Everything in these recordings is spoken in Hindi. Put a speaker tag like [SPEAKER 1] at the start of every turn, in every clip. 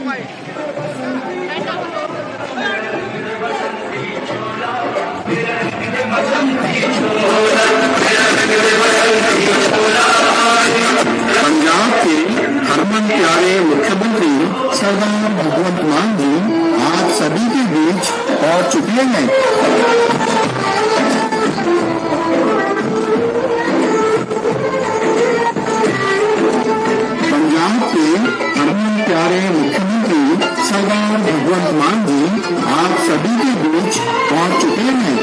[SPEAKER 1] पंजाब के हरमन प्यारे मुख्यमंत्री सरदार भगवंत मान जी आप सभी के बीच पहुंच चुके हैं। पंजाब के हरमन प्यारे मुख्यमंत्री सरदार भगवंत मान जी आप सभी के बीच पहुंच चुके हैं।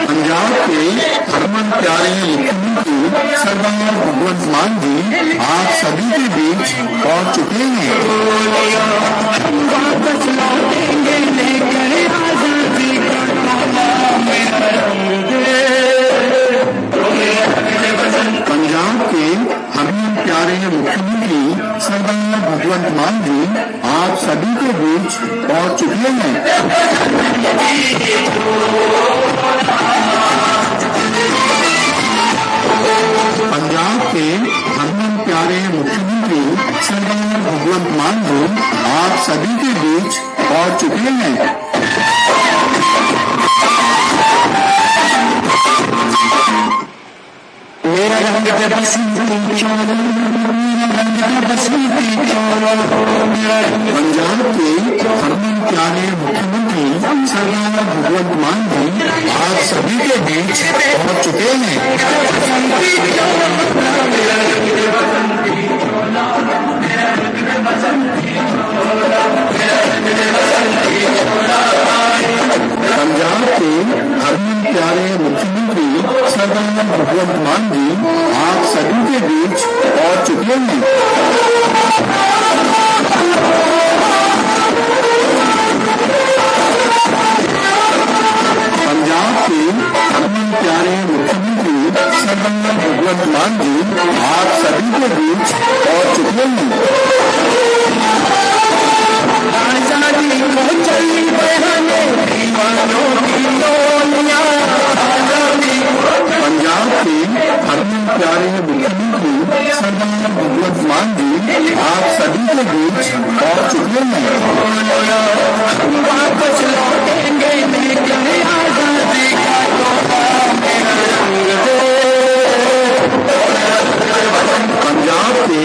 [SPEAKER 1] पंजाब के हरमन प्यारे मुख्यमंत्री सरदार भगवंत मान जी आप सभी के बीच पहुंच चुके हैं। पंजाब के हरमन प्यारे मुख्यमंत्री सरदार भगवंत मान जी आप सभी के बीच पहुंच चुके हैं। पंजाब के हरमन प्यारे मुख्यमंत्री सरदार भगवंत मान जी आप सभी के बीच पहुंच चुके हैं। मेरा रंग बसंती चोला, मेरा रंग बसंती चोला। पंजाब के हरमन प्यारे मुख्यमंत्री सरदार भगवंत मान जी आप सभी के बीच पहुंच चुके हैं। पंजाब के हरमन प्यारे मुख्यमंत्री सरदार भगवंत मान जी आप सभी के बीच पहुंच चुके हैं। पंजाब के हरमन प्यारे मुख्यमंत्री सरदार भगवंत मान जी आप सभी के बीच पहुंच चुके हैं। पंजाब के हरमन प्यारे मुख्यमंत्री सरदार भगवंत मान जी आप सभी के बीच पहुंच चुके हैं। पंजाब के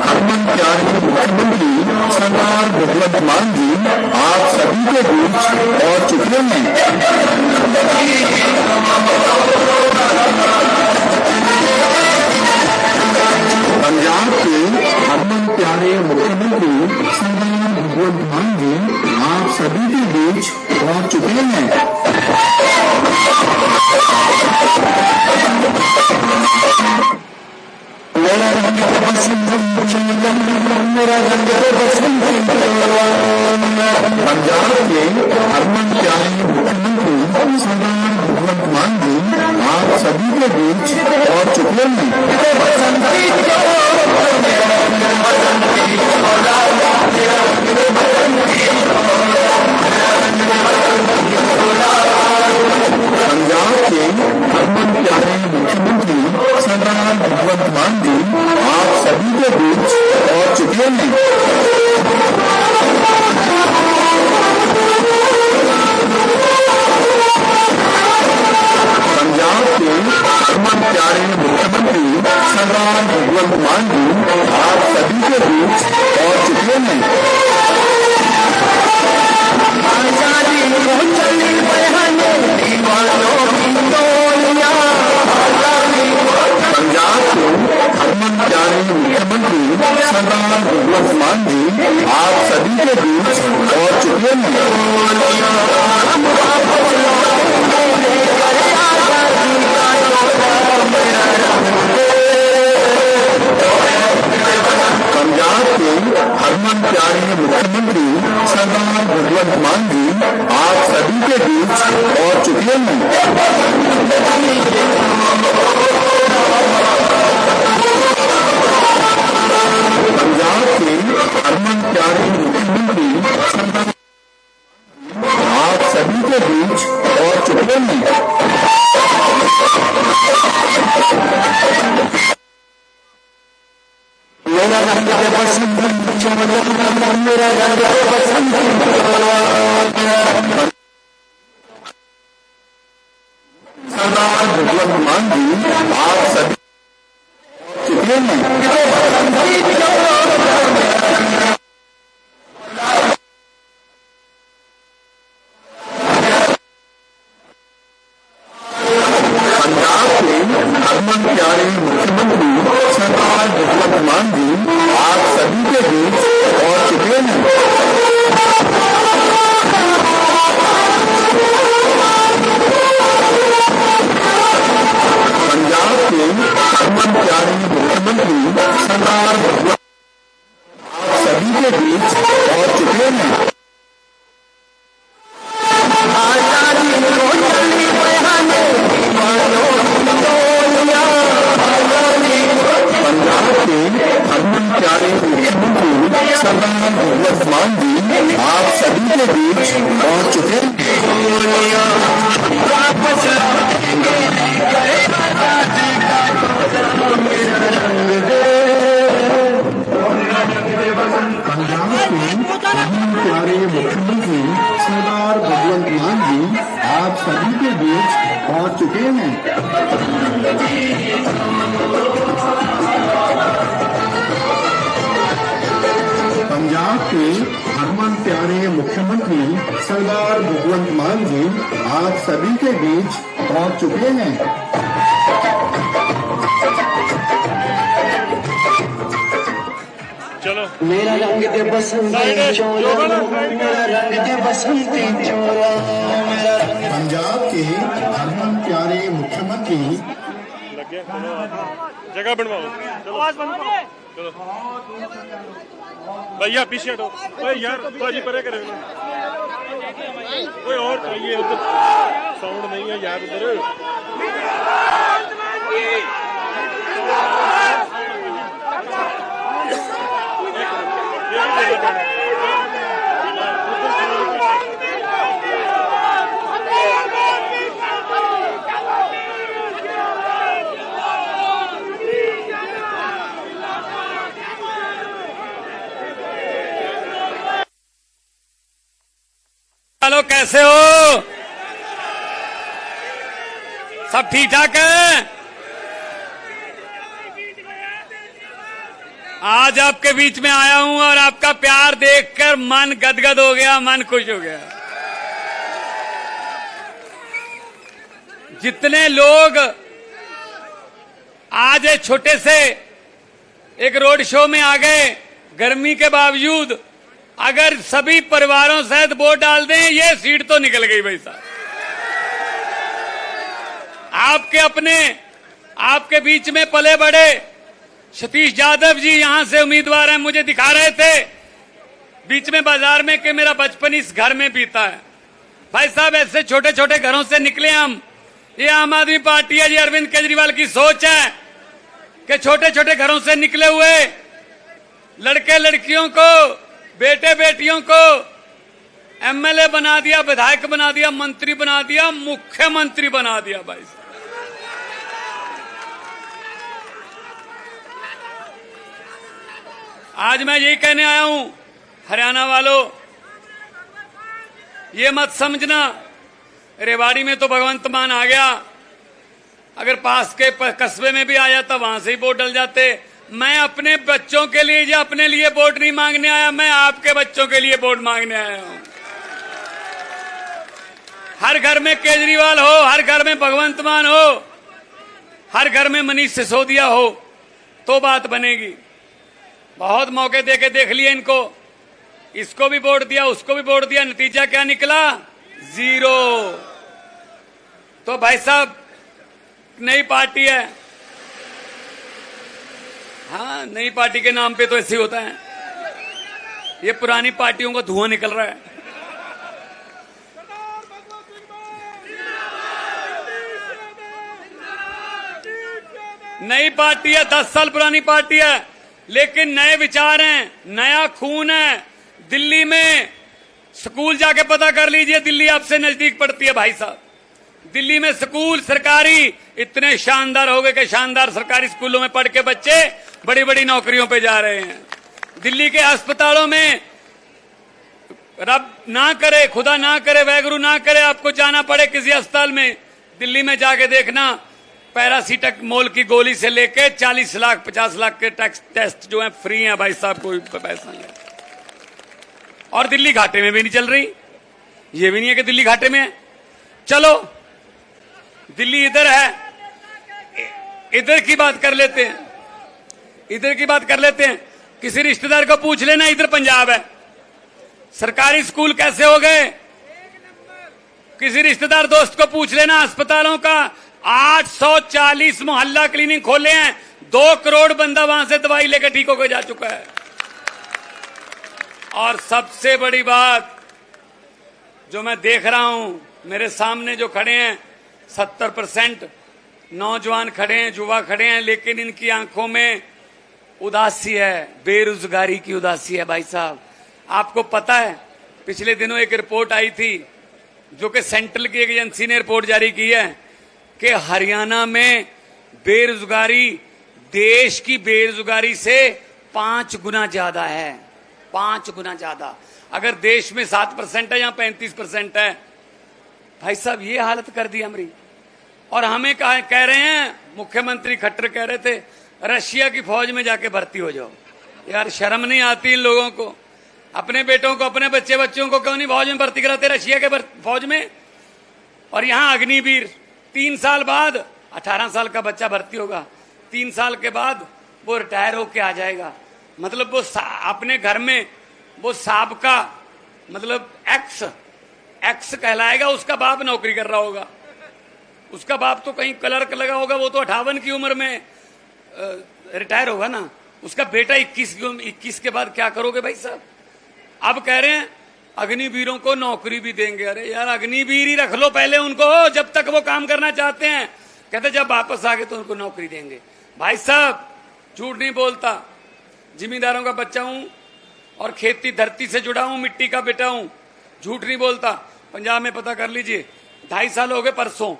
[SPEAKER 1] हरमन प्यारे मुख्यमंत्री सरदार भगवंत मान जी आप सभी के बीच पहुंच चुके हैं। पंजाब के हरमन प्यारे मुख्यमंत्री सरदार भगवंत मान जी आप सभी के बीच पहुंच चुके हैं। मेरा रंग बसंती चोला, मेरा रंग बसंती चोला। पंजाब के हरमन प्यारे मुख्यमंत्री सरदार भगवंत मान जी आप सभी के बीच पहुंच चुके हैं। पंजाब के हरमन प्यारे मुख्यमंत्री सरदार भगवंत मान जी आप सभी के बीच पहुंच चुके हैं। पंजाब के हरमन प्यारे मुख्यमंत्री सरदार भगवंत मान जी आप सभी के बीच पहुंच चुके हैं। पंजाब के हरमन प्यारे मुख्यमंत्री सरदार भगवंत मान जी आप सभी के बीच पहुंच चुके हैं। पंजाब के हरमन प्यारे मुख्यमंत्री सरदार भगवंत मान जी आप सभी के बीच पहुंच चुके हैं। पंजाब के हरमन प्यारे मुख्यमंत्री सरदार आप सभी के बीच पहुंच चुके हैं। सरदार भगवंत मान जी आप सभी चुके हैं। पंजाब के हरमन प्यारे मुख्यमंत्री सरदार भगवंत मान जी आप सभी के बीच पहुंच चुके हैं। पंजाब के हरमन प्यारे मुख्यमंत्री सरदार भगवंत आप सभी के बीच पहुंच चुके हैं। पंजाब के हरमन प्यारे मुख्यमंत्री सरदार भगवंत मान जी आप सभी के बीच पहुंच चुके हैं। पंजाब के हरमन प्यारे मुख्यमंत्री सरदार भगवंत मान जी आप सभी के बीच पहुंच चुके हैं। पंजाब के हरमन प्यारे मुख्यमंत्री सरदार भगवंत मान जी आप सभी के बीच पहुंच चुके हैं।
[SPEAKER 2] चलो
[SPEAKER 3] मेरा रंग दे बसंती चोला, मेरा रंग दे बसंती चोला, मेरा रंग।
[SPEAKER 1] पंजाब के हरमन प्यारे मुख्यमंत्री
[SPEAKER 2] लग गया। चलो जगह बनवाओ। चलो चलो भैया पीछे हटो। ओए यार बाजी परे करे कोई और चाहिए उधर साउंड नहीं है यार उधर।
[SPEAKER 4] हेलो कैसे हो? सब ठीक ठाक है? आज आपके बीच में आया हूं और आपका प्यार देखकर मन गदगद हो गया, मन खुश हो गया। जितने लोग आज एक छोटे से एक रोड शो में आ गए, गर्मी के बावजूद अगर सभी परिवारों सहित वोट डाल दें, ये सीट तो निकल गई भाई साहब। आपके बीच में पले बड़े सतीश यादव जी यहां से उम्मीदवार हैं, मुझे दिखा रहे थे बीच में बाजार में कि मेरा बचपन इस घर में बीता है। भाई साहब ऐसे छोटे छोटे घरों से निकले हम। ये आम आदमी पार्टी है जी, अरविंद केजरीवाल की सोच है कि छोटे छोटे घरों से निकले हुए लड़के लड़कियों को, बेटे बेटियों को एमएलए बना दिया, विधायक बना दिया, मंत्री बना दिया, मुख्यमंत्री बना दिया। भाई साहब आज मैं यही कहने आया हूं हरियाणा वालों, ये मत समझना रेवाड़ी में तो भगवंत मान आ गया, अगर पास के कस्बे में भी आया तो वहां से ही वोट डल जाते। मैं अपने बच्चों के लिए या अपने लिए वोट नहीं मांगने आया, मैं आपके बच्चों के लिए वोट मांगने आया हूं। हर घर में केजरीवाल हो, हर घर में भगवंत मान हो, हर घर में मनीष सिसोदिया हो तो बात बनेगी। बहुत मौके देके देख लिए इनको, इसको भी वोट दिया, उसको भी वोट दिया, नतीजा क्या निकला? 0। तो भाई साहब नई पार्टी है, हाँ नई पार्टी के नाम पे तो ऐसे होता है। ये पुरानी पार्टियों का धुआं निकल रहा है। नई पार्टी है, 10 साल पुरानी पार्टी है, लेकिन नए विचार हैं, नया खून है। दिल्ली में स्कूल जाके पता कर लीजिए, दिल्ली आपसे नजदीक पड़ती है भाई साहब। दिल्ली में स्कूल सरकारी इतने शानदार हो गए कि शानदार सरकारी स्कूलों में पढ़ के बच्चे बड़ी बड़ी नौकरियों पे जा रहे हैं। दिल्ली के अस्पतालों में रब ना करे, खुदा ना करे, वैगुरु ना करे, आपको जाना पड़े किसी अस्पताल में, दिल्ली में जाके देखना, पैरासीटामोल की गोली से लेके 40 लाख 50 लाख के टेस्ट जो है फ्री हैं भाई साहब, कोई पैसा नहीं। और दिल्ली घाटे में भी नहीं चल रही, ये भी नहीं है कि दिल्ली घाटे में है। चलो दिल्ली इधर है, इधर की बात कर लेते हैं, इधर की बात कर लेते हैं। किसी रिश्तेदार को पूछ लेना, इधर पंजाब है, सरकारी स्कूल कैसे हो गए। किसी रिश्तेदार दोस्त को पूछ लेना, अस्पतालों का 840 मोहल्ला क्लिनिक खोले हैं, 2 करोड़ बंदा वहां से दवाई लेकर ठीक होकर जा चुका है। और सबसे बड़ी बात जो मैं देख रहा हूं, मेरे सामने जो खड़े हैं 70% नौजवान खड़े हैं, युवा खड़े हैं, लेकिन इनकी आंखों में उदासी है, बेरोजगारी की उदासी है भाई साहब। आपको पता है पिछले दिनों एक रिपोर्ट आई थी, जो कि सेंट्रल की एक एजेंसी ने रिपोर्ट जारी की है कि हरियाणा में बेरोजगारी देश की बेरोजगारी से 5 गुना ज्यादा है, 5 गुना ज्यादा। अगर देश में 7% है या 35% है, भाई साहब ये हालत कर दी हमारी। और हमें कह रहे हैं, मुख्यमंत्री खट्टर कह रहे थे रशिया की फौज में जाके भर्ती हो जाओ। यार शर्म नहीं आती इन लोगों को? अपने बेटों को, अपने बच्चों को क्यों नहीं फौज में भर्ती कराते, रशिया के फौज में? और यहां अग्निवीर 3 साल बाद 18 साल का बच्चा भर्ती होगा, 3 साल के बाद वो रिटायर होके आ जाएगा। मतलब वो अपने घर में वो साबका मतलब एक्स कहलाएगा, उसका बाप नौकरी कर रहा होगा, उसका बाप तो कहीं क्लर्क लगा होगा, वो तो 58 की उम्र में रिटायर होगा ना, उसका बेटा 21 के बाद क्या करोगे भाई साहब? अब कह रहे हैं अग्निवीरों को नौकरी भी देंगे। अरे यार अग्निवीर ही रख लो पहले उनको, जब तक वो काम करना चाहते हैं। कहते जब वापस आ गए तो उनको नौकरी देंगे। भाई साहब झूठ नहीं बोलता, जिम्मेदारों का बच्चा हूं और खेती धरती से जुड़ा हूं, मिट्टी का बेटा हूं, झूठ नहीं बोलता। पंजाब में पता कर लीजिए, 2.5 साल हो गए, परसों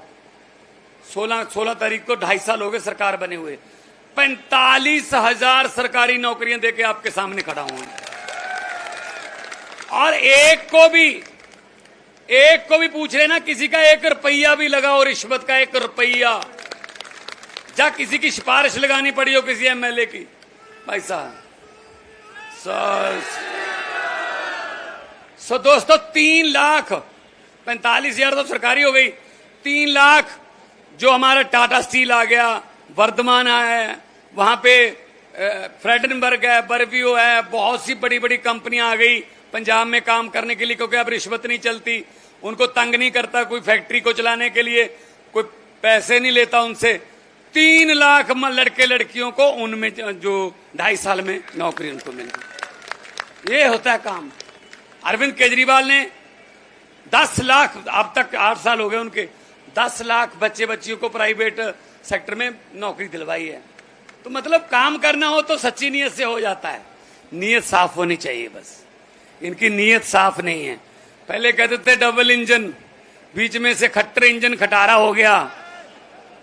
[SPEAKER 4] 16 तारीख को 2.5 साल हो गए सरकार बने हुए। 45,000 सरकारी नौकरियां देके आपके सामने खड़ा हूं, और एक को भी पूछ लेना, किसी का 1 रुपया भी लगा हो रिश्वत का, 1 रुपया, या किसी की सिफारिश लगानी पड़ी हो किसी एमएलए की, भाई साहब। दोस्तों 3,45,000 तो सरकारी हो गई, 3 लाख जो हमारा टाटा स्टील आ गया, वर्धमान है, वहां पे फ्रेडनबर्ग है, बर्वियो है, बहुत सी बड़ी बड़ी कंपनियां आ गई पंजाब में काम करने के लिए, क्योंकि अब रिश्वत नहीं चलती, उनको तंग नहीं करता कोई फैक्ट्री को चलाने के लिए, कोई पैसे नहीं लेता उनसे। 3 लाख लड़के लड़कियों को उनमें जो 2.5 साल में नौकरी उनको मिल गई। ये होता है काम। अरविंद केजरीवाल ने 10 लाख, अब तक 8 साल हो गए उनके, 10 लाख बच्चियों को प्राइवेट सेक्टर में नौकरी दिलवाई है। तो मतलब काम करना हो तो सच्ची नीयत से हो जाता है, नीयत साफ होनी चाहिए। बस इनकी नीयत साफ नहीं है। पहले कहते थे डबल इंजन, बीच में से खट्टर इंजन खटारा हो गया,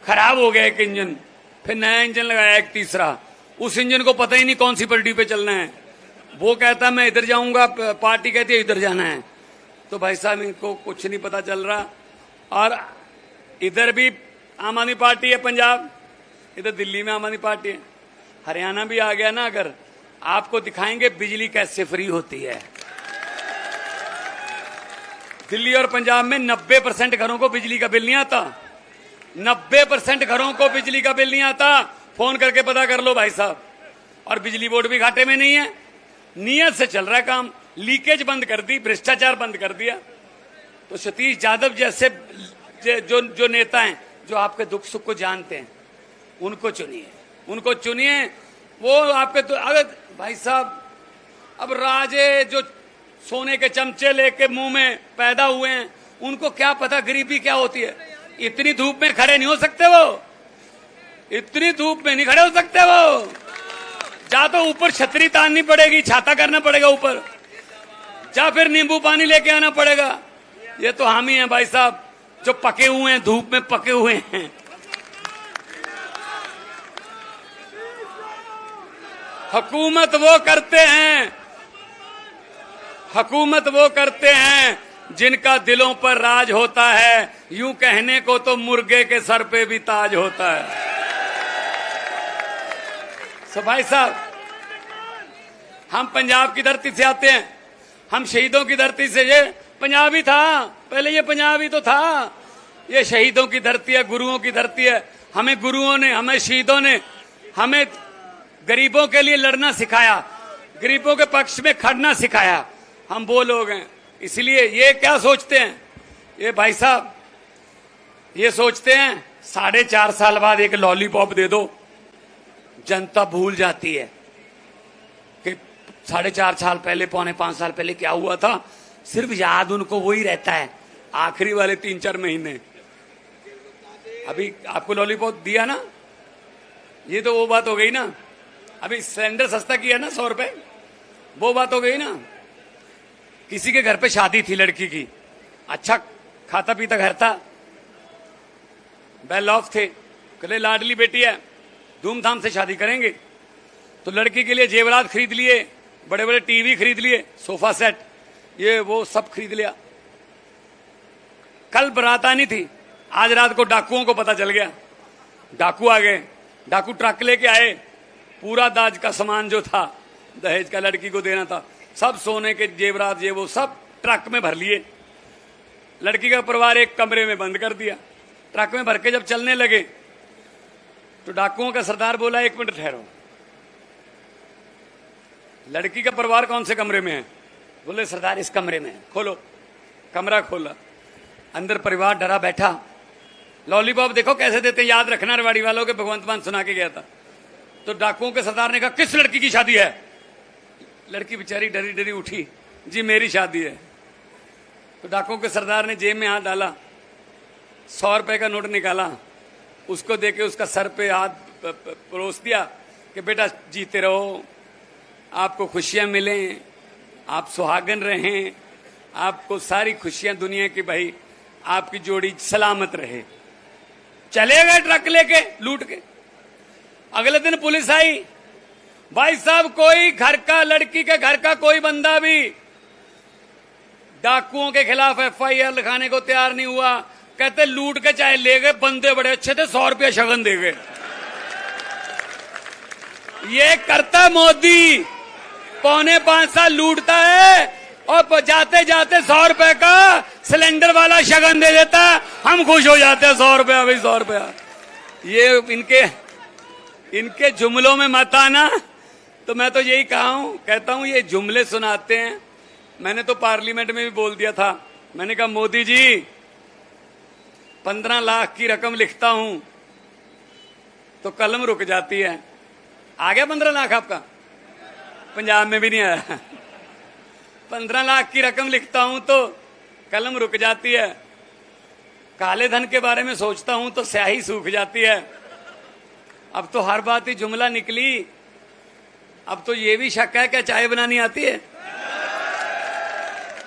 [SPEAKER 4] खराब हो गया एक इंजन, फिर नया इंजन लगाया एक तीसरा, उस इंजन को पता ही नहीं कौन सी पटरी पे चलना है। वो कहता मैं इधर जाऊंगा, पार्टी कहती है इधर जाना है। तो भाई साहब इनको कुछ नहीं पता चल रहा। और इधर भी आम आदमी पार्टी है पंजाब, इधर दिल्ली में आम आदमी पार्टी है, हरियाणा भी आ गया ना। अगर आपको दिखाएंगे बिजली कैसे फ्री होती है। दिल्ली और पंजाब में 90% घरों को बिजली का बिल नहीं आता, 90% घरों को बिजली का बिल नहीं आता। फोन करके पता कर लो भाई साहब। और बिजली बोर्ड भी घाटे में नहीं है, नियत से चल रहा है काम। लीकेज बंद कर दी, भ्रष्टाचार बंद कर दिया। तो सतीश यादव जैसे जो नेता हैं, जो आपके दुख सुख को जानते हैं, उनको चुनिए। वो आपके तो अगर भाई साहब, अब राजे जो सोने के चमचे लेके मुंह में पैदा हुए हैं, उनको क्या पता गरीबी क्या होती है। इतनी धूप में खड़े नहीं हो सकते वो, इतनी धूप में नहीं खड़े हो सकते वो। जा तो ऊपर छतरी ताननी पड़ेगी, छाता करना पड़ेगा ऊपर, जा फिर नींबू पानी लेके आना पड़ेगा। ये तो हम ही हैं भाई साहब, जो पके हुए हैं, धूप में पके हुए हैं। हुकूमत वो करते हैं जिनका दिलों पर राज होता है, यूं कहने को तो मुर्गे के सर पे भी ताज होता है। सो भाई साहब, हम पंजाब की धरती से आते हैं, हम शहीदों की धरती से। ये पंजाबी था पहले, ये पंजाबी तो था। ये शहीदों की धरती है, गुरुओं की धरती है। हमें गुरुओं ने, हमें शहीदों ने, हमें गरीबों के लिए लड़ना सिखाया, गरीबों के पक्ष में खड़ना सिखाया। हम वो लोग हैं। इसलिए ये क्या सोचते हैं, ये भाई साहब ये सोचते हैं 4.5 साल बाद एक लॉलीपॉप दे दो, जनता भूल जाती है कि 4.5 साल पहले, 4.25 साल पहले क्या हुआ था। सिर्फ याद उनको वही रहता है, आखिरी वाले 3-4 महीने। अभी आपको लॉलीपॉप दिया ना, ये तो वो बात हो गई ना। अभी सिलेंडर सस्ता किया ना 100 रुपए, वो बात हो गई ना। किसी के घर पे शादी थी लड़की की, अच्छा खाता पीता घर था, वेल ऑफ थे, कहले लाडली बेटी है, धूमधाम से शादी करेंगे। तो लड़की के लिए जेवरात खरीद लिए, बड़े बड़े टीवी खरीद लिए, सोफा सेट, ये वो सब खरीद लिया। कल बारात आनी थी, आज रात को डाकुओं को पता चल गया, डाकू आ गए। डाकू ट्रक लेके आए, पूरा दाज का सामान जो था, दहेज का लड़की को देना था, सब सोने के जेवरात ये वो सब ट्रक में भर लिए। लड़की का परिवार एक कमरे में बंद कर दिया। ट्रक में भर के जब चलने लगे तो डाकुओं का सरदार बोला, 1 मिनट ठहरो, लड़की का परिवार कौन से कमरे में है? बोले सरदार इस कमरे में है। खोलो, कमरा खोला, अंदर परिवार डरा बैठा। लॉलीपॉप देखो कैसे देते, याद रखना रेवाड़ी वालों के, भगवंत मान सुना के गया था। तो डाकुओं के सरदार ने कहा, किस लड़की की शादी है? लड़की बेचारी डरी डरी उठी, जी मेरी शादी है। तो डाकुओं के सरदार ने जेब में हाथ डाला, 100 रुपए का नोट निकाला, उसको देके उसका सर पे हाथ परोस दिया कि बेटा जीते रहो, आपको खुशियां मिलें, आप सुहागन रहें, आपको सारी खुशियां दुनिया की, भाई आपकी जोड़ी सलामत रहे। चले गए ट्रक लेके लूट के। अगले दिन पुलिस आई, भाई साहब कोई घर का, लड़की के घर का कोई बंदा भी डाकुओं के खिलाफ FIR लिखाने को तैयार नहीं हुआ। कहते लूट के चाहे ले गए, बंदे बड़े अच्छे थे, 100 रुपया शगन दे गए। ये करता मोदी, 4.25 साल लूटता है और जाते जाते 100 रुपए का सिलेंडर वाला शगन दे देता है। हम खुश हो जाते हैं, 100 रुपया भाई 100 रुपया। ये इनके जुमलों में मत आना। तो मैं तो यही कहता हूं ये जुमले सुनाते हैं। मैंने तो पार्लियामेंट में भी बोल दिया था, मैंने कहा मोदी जी 15 लाख की रकम लिखता हूं तो कलम रुक जाती है। आ गया 15 लाख आपका? पंजाब में भी नहीं आया। 15 लाख की रकम लिखता हूं तो कलम रुक जाती है। काले धन के बारे में सोचता हूं तो स्याही सूख जाती है। अब तो हर बात ही जुमला निकली। अब तो ये भी शक है क्या चाय बनानी आती है?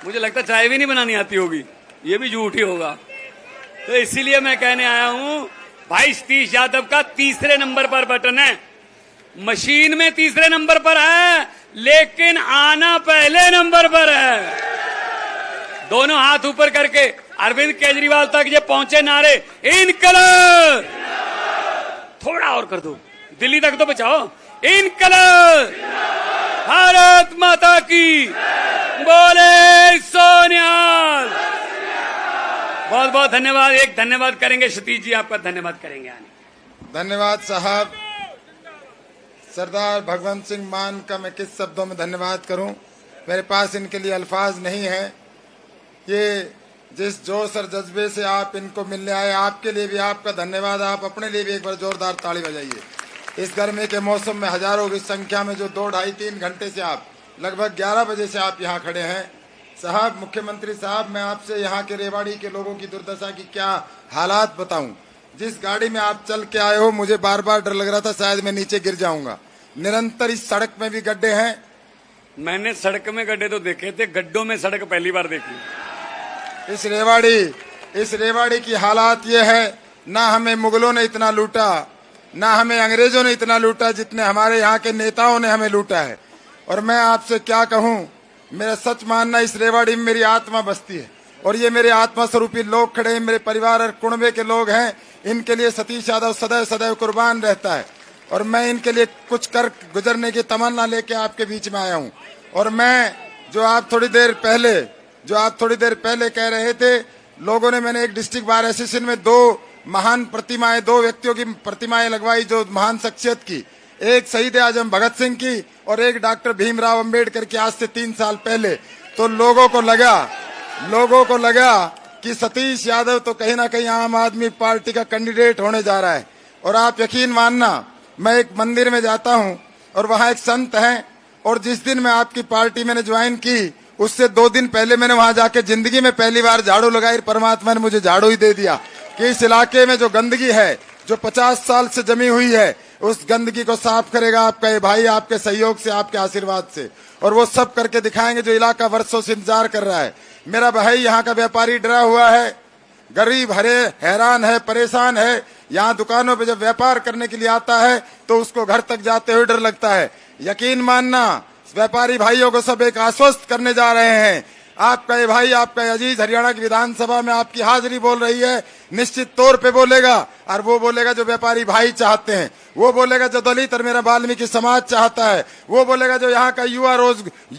[SPEAKER 4] मुझे लगता चाय भी नहीं बनानी आती होगी, ये भी झूठ ही होगा। तो इसीलिए मैं कहने आया हूं, भाई सतीश यादव का 3रे नंबर पर बटन है, मशीन में 3रे नंबर पर है, लेकिन आना पहले नंबर पर है। दोनों हाथ ऊपर करके अरविंद केजरीवाल तक ये पहुंचे नारे, इनकलाब, थोड़ा और कर दो, दिल्ली तक तो बचाओ, इनकलाब, भारत माता की, बोले सोनियाल। बहुत बहुत धन्यवाद। एक धन्यवाद करेंगे सतीश जी, आपका धन्यवाद करेंगे।
[SPEAKER 5] धन्यवाद साहब। सरदार भगवंत सिंह मान का मैं किस शब्दों में धन्यवाद करूं, मेरे पास इनके लिए अल्फाज नहीं है। ये जिस जोश और जज्बे से आप इनको मिलने आए, आपके लिए भी आपका धन्यवाद। आप अपने लिए भी एक बार जोरदार ताली बजाइए। इस गर्मी के मौसम में हजारों की संख्या में जो 2, ढाई, 3 घंटे से आप लगभग 11 बजे से आप यहाँ खड़े हैं। साहब, मुख्यमंत्री साहब, मैं आपसे यहाँ के रेवाड़ी के लोगों की दुर्दशा की क्या हालात बताऊं। जिस गाड़ी में आप चल के आए हो, मुझे बार बार डर लग रहा था शायद मैं नीचे गिर जाऊंगा। निरंतर इस सड़क में भी गड्ढे हैं।
[SPEAKER 4] मैंने सड़क में गड्ढे तो देखे थे, गड्ढों में सड़क पहली बार देखी।
[SPEAKER 5] इस रेवाड़ी की हालात ये है, ना हमें मुगलों ने इतना लूटा, ना हमें अंग्रेजों ने इतना लूटा जितने हमारे यहाँ के नेताओं ने हमें लूटा है। और मैं आपसे क्या कहूँ, मेरा सच मानना, इस रेवाड़ी में मेरी आत्मा बसती है। और ये मेरे आत्मा स्वरूपी लोग खड़े हैं, मेरे परिवार और कुणबे के लोग हैं, इनके लिए सतीश यादव सदैव सदैव कुर्बान रहता है। और मैं इनके लिए कुछ कर गुजरने की तमन्ना लेके आपके बीच में आया हूँ। और मैं जो आप थोड़ी देर पहले कह रहे थे, लोगों ने, मैंने एक डिस्ट्रिक्ट बार एसोसिएशन में 2 महान प्रतिमाएं, 2 व्यक्तियों की प्रतिमाएं लगवाई जो महान शख्सियत की, एक शहीद आजम भगत सिंह की और एक डॉक्टर भीमराव अंबेडकर की, आज से 3 साल पहले। तो लोगों को लगा कि सतीश यादव तो कहीं ना कहीं आम आदमी पार्टी का कैंडिडेट होने जा रहा है। और आप यकीन मानना, मैं एक मंदिर में जाता हूं और वहां एक संत हैं, और जिस दिन मैं आपकी पार्टी मैंने ज्वाइन की, उससे 2 दिन पहले मैंने वहां जाके जिंदगी में पहली बार झाड़ू लगाई। परमात्मा ने मुझे झाड़ू ही दे दिया कि इस इलाके में जो गंदगी है, जो 50 साल से जमी हुई है, उस गंदगी को साफ करेगा आपका ये भाई, आपके सहयोग से, आपके आशीर्वाद से। और वो सब करके दिखाएंगे जो इलाका वर्षों से इंतजार कर रहा है। मेरा भाई यहाँ का व्यापारी डरा हुआ है, गरीब हैरान है, परेशान है। यहाँ दुकानों पे जब व्यापार करने के लिए आता है तो उसको घर तक जाते हुए डर लगता है। यकीन मानना, व्यापारी भाइयों को सब एक आश्वस्त करने जा रहे हैं। आपका ये भाई, आपका अजीज हरियाणा की विधानसभा में आपकी हाजिरी बोल रही है, निश्चित तौर पे बोलेगा। और वो बोलेगा जो व्यापारी भाई चाहते हैं, वो बोलेगा जो दलित और मेरा वाल्मीकि समाज चाहता है, वो बोलेगा जो यहाँ का युवा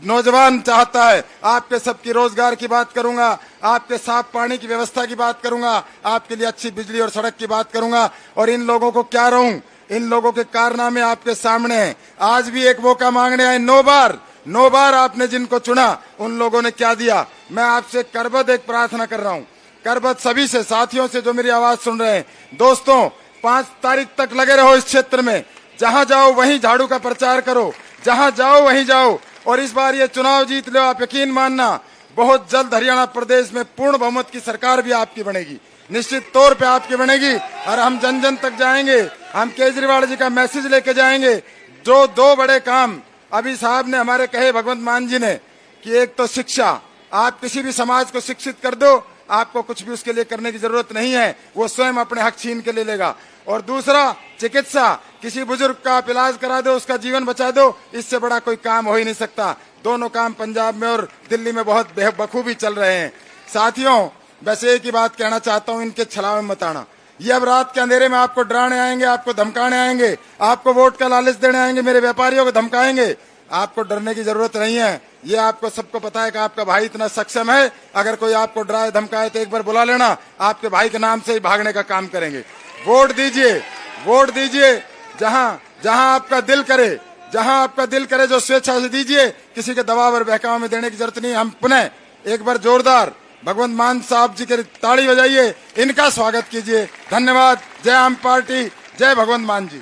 [SPEAKER 5] नौजवान चाहता है। आपके सबकी रोजगार की बात करूंगा, आपके साफ पानी की व्यवस्था की बात करूंगा, आपके लिए अच्छी बिजली और सड़क की बात करूंगा। और इन लोगों को क्या रहूं, इन लोगों के कारनामे आपके सामने हैं। आज भी एक मौका मांगने आए, 9 बार आपने जिनको चुना उन लोगों ने क्या दिया। मैं आपसे करबद्ध एक प्रार्थना कर रहा हूँ, करबद्ध सभी से, साथियों से जो मेरी आवाज सुन रहे हैं, दोस्तों 5 तारीख तक लगे रहो इस क्षेत्र में। जहां जाओ वहीं झाड़ू का प्रचार करो, जहां जाओ वहीं जाओ। और इस बार ये चुनाव जीत लो। आप यकीन मानना, बहुत जल्द हरियाणा प्रदेश में पूर्ण बहुमत की सरकार भी आपकी बनेगी, निश्चित तौर पे आपकी बनेगी। और हम जन जन तक जाएंगे, हम केजरीवाल जी का मैसेज लेके जाएंगे। जो 2 बड़े काम अभी साहब ने हमारे कहे, भगवंत मान जी ने, कि एक तो शिक्षा, आप किसी भी समाज को शिक्षित कर दो, आपको कुछ भी उसके लिए करने की जरूरत नहीं है, वो स्वयं अपने हक छीन के ले लेगा। और दूसरा चिकित्सा, किसी बुजुर्ग का आप इलाज करा दो, उसका जीवन बचा दो, इससे बड़ा कोई काम हो ही नहीं सकता। दोनों काम पंजाब में और दिल्ली में बहुत बखूबी चल रहे हैं। साथियों, वैसे एक ही बात कहना चाहता हूँ, इनके छलावे मत आना। ये अब रात के अंधेरे में आपको डराने आएंगे, आपको धमकाने आएंगे, आपको वोट का लालच देने आएंगे, मेरे व्यापारियों को धमकाएंगे। आपको डरने की जरूरत नहीं है। ये आपको सबको पता है कि आपका भाई इतना सक्षम है। अगर कोई आपको डराए धमकाए तो एक बार बुला लेना, आपके भाई के नाम से ही भागने का काम करेंगे। वोट दीजिए जहां आपका दिल करे, जो स्वेच्छा से दीजिए, किसी के दबाव और बहकाव में देने की जरूरत नहीं। हम पुनः एक बार जोरदार भगवंत मान साहब जी के ताड़ी बजाइए, इनका स्वागत कीजिए। धन्यवाद। जय आम पार्टी, जय भगवंत मान जी।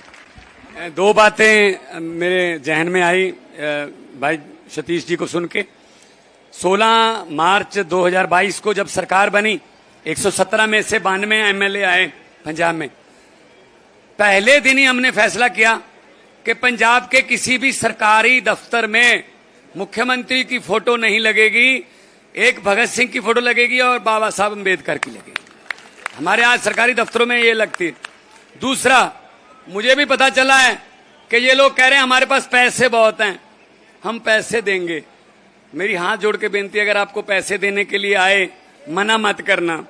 [SPEAKER 4] 2 बातें मेरे जहन में आई भाई सतीश जी को सुन के। 16 मार्च 2022 को जब सरकार बनी, 117 में से 92 एमएलए आए पंजाब में। पहले दिन ही हमने फैसला किया कि पंजाब के किसी भी सरकारी दफ्तर में मुख्यमंत्री की फोटो नहीं लगेगी, एक भगत सिंह की फोटो लगेगी और बाबा साहब अम्बेडकर की लगेगी। हमारे आज सरकारी दफ्तरों में ये लगती है। दूसरा, मुझे भी पता चला है कि ये लोग कह रहे हैं हमारे पास पैसे बहुत हैं, हम पैसे देंगे। मेरी हाथ जोड़ के बेनती है, अगर आपको पैसे देने के लिए आए, मना मत करना।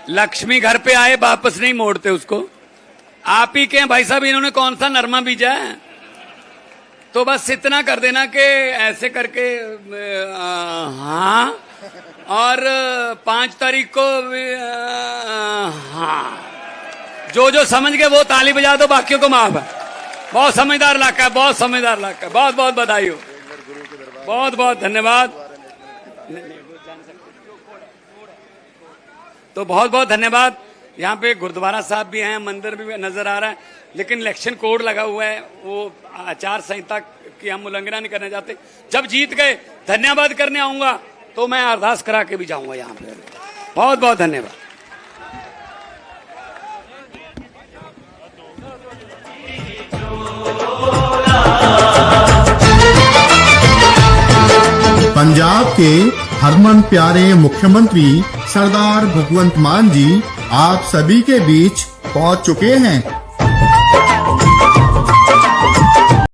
[SPEAKER 4] लक्ष्मी घर पे आए, वापस नहीं मोड़ते उसको। आप ही के भाई साहब, इन्होंने कौन सा नरमा बीजा है? तो बस इतना कर देना कि ऐसे करके हाँ, और 5 तारीख को हाँ, जो समझ गए वो ताली बजा दो, बाकियों को माफ है। बहुत समझदार इलाका है, बहुत समझदार इलाका है। बहुत बहुत बधाई हो, बहुत बहुत धन्यवाद। तो बहुत बहुत धन्यवाद। यहाँ पे गुरुद्वारा साहब भी हैं, मंदिर भी नजर आ रहा है, लेकिन इलेक्शन कोड लगा हुआ है, वो आचार संहिता की हम उल्लंघना नहीं करना चाहते। जब जीत गए धन्यवाद करने आऊंगा तो मैं अरदास करा के भी जाऊंगा यहाँ पे। बहुत बहुत धन्यवाद।
[SPEAKER 1] पंजाब के हरमन प्यारे मुख्यमंत्री सरदार भगवंत मान जी आप सभी के बीच पहुंच चुके हैं।